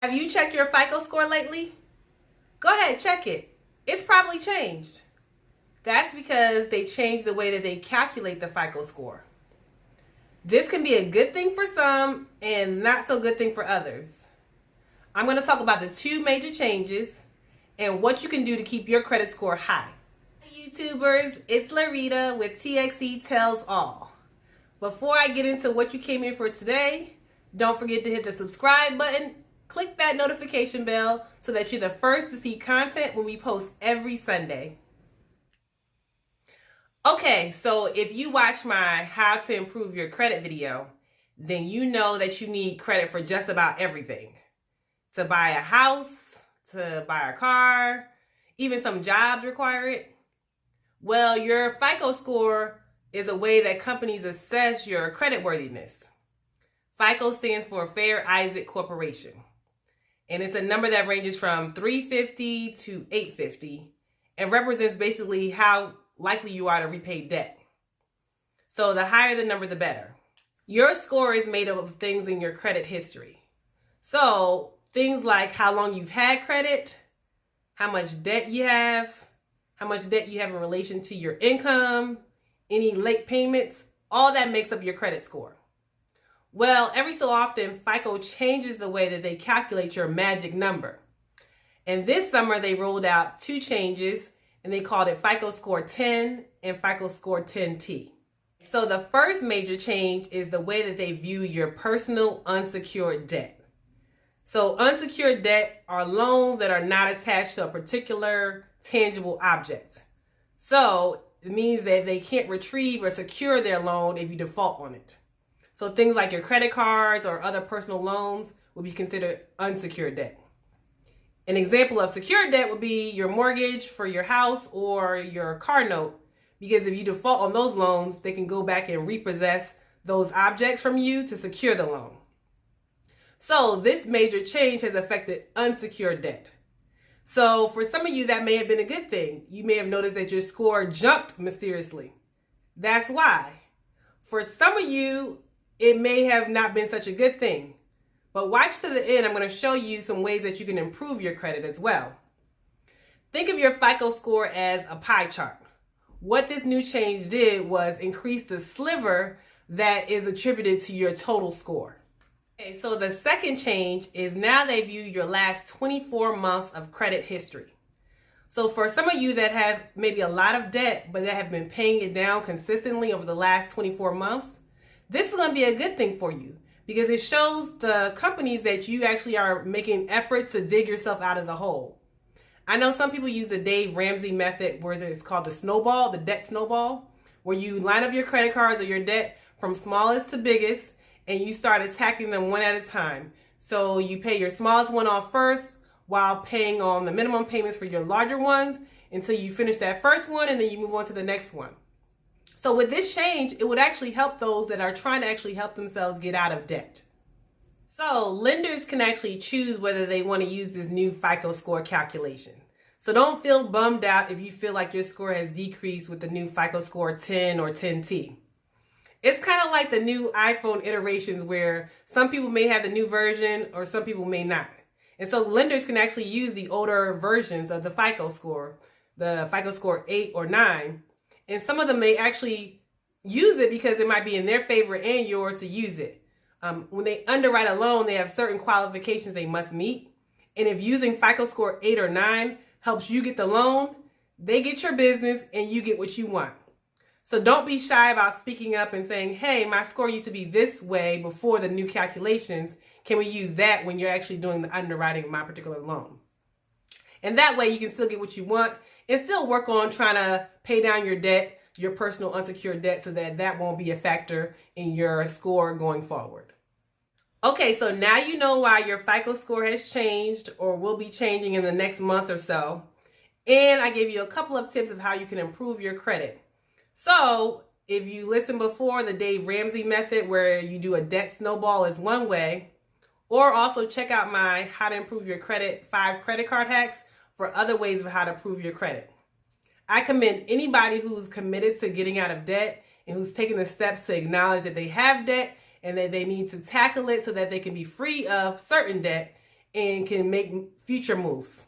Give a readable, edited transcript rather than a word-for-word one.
Have you checked your FICO score lately? Go ahead, check it. It's probably changed. That's because they changed the way that they calculate the FICO score. This can be a good thing for some and not so good thing for others. I'm going to talk about the two major changes and what you can do to keep your credit score high. Hey YouTubers, it's Larita with TXE Tells All. Before I get into what you came in for today, don't forget to hit the subscribe button. Click that notification bell so that you're the first to see content when we post every Sunday. Okay, so if you watch my How to Improve Your Credit video, then you know that you need credit for just about everything. To buy a house, to buy a car, even some jobs require it. Well, your FICO score is a way that companies assess your creditworthiness. FICO stands for Fair Isaac Corporation. And it's a number that ranges from 350 to 850 and represents basically how likely you are to repay debt. So the higher the number, the better. Your score is made up of things in your credit history. So things like how long you've had credit, how much debt you have in relation to your income, any late payments, all that makes up your credit score. Well, every so often, FICO changes the way that they calculate your magic number. And this summer, they rolled out two changes, and they called it FICO Score 10 and FICO Score 10T. So the first major change is the way that they view your personal unsecured debt. So unsecured debt are loans that are not attached to a particular tangible object. So it means that they can't retrieve or secure their loan if you default on it. So things like your credit cards or other personal loans will be considered unsecured debt. An example of secured debt would be your mortgage for your house or your car note, because if you default on those loans, they can go back and repossess those objects from you to secure the loan. So this major change has affected unsecured debt. So for some of you, that may have been a good thing. You may have noticed that your score jumped mysteriously. That's why. For some of you, it may have not been such a good thing. But watch to the end. I'm going to show you some ways that you can improve your credit as well. Think of your FICO score as a pie chart. What this new change did was increase the sliver that is attributed to your total score. Okay, so the second change is now they view your last 24 months of credit history. So for some of you that have maybe a lot of debt, but that have been paying it down consistently over the last 24 months, this is going to be a good thing for you because it shows the companies that you actually are making efforts to dig yourself out of the hole. I know some people use the Dave Ramsey method, where it's called the snowball, the debt snowball, where you line up your credit cards or your debt from smallest to biggest, and you start attacking them one at a time. So you pay your smallest one off first while paying on the minimum payments for your larger ones until you finish that first one, and then you move on to the next one. So with this change, it would actually help those that are trying to actually help themselves get out of debt. So lenders can actually choose whether they want to use this new FICO score calculation. So don't feel bummed out if you feel like your score has decreased with the new FICO score 10 or 10T. It's kind of like the new iPhone iterations where some people may have the new version or some people may not. And so lenders can actually use the older versions of the FICO score, the FICO score 8 or 9. And some of them may actually use it because it might be in their favor and yours to use it. When they underwrite a loan, they have certain qualifications they must meet. And if using FICO score 8 or 9 helps you get the loan, they get your business and you get what you want. So don't be shy about speaking up and saying, hey, my score used to be this way before the new calculations. Can we use that when you're actually doing the underwriting of my particular loan? And that way you can still get what you want and still work on trying to pay down your debt, your personal unsecured debt, so that that won't be a factor in your score going forward. Okay, so now you know why your FICO score has changed or will be changing in the next month or so. And I gave you a couple of tips of how you can improve your credit. So if you listened before, the Dave Ramsey method where you do a debt snowball is one way. Or also check out my How to Improve Your Credit 5 credit card hacks for other ways of how to improve your credit. I commend anybody who's committed to getting out of debt and who's taking the steps to acknowledge that they have debt and that they need to tackle it so that they can be free of certain debt and can make future moves.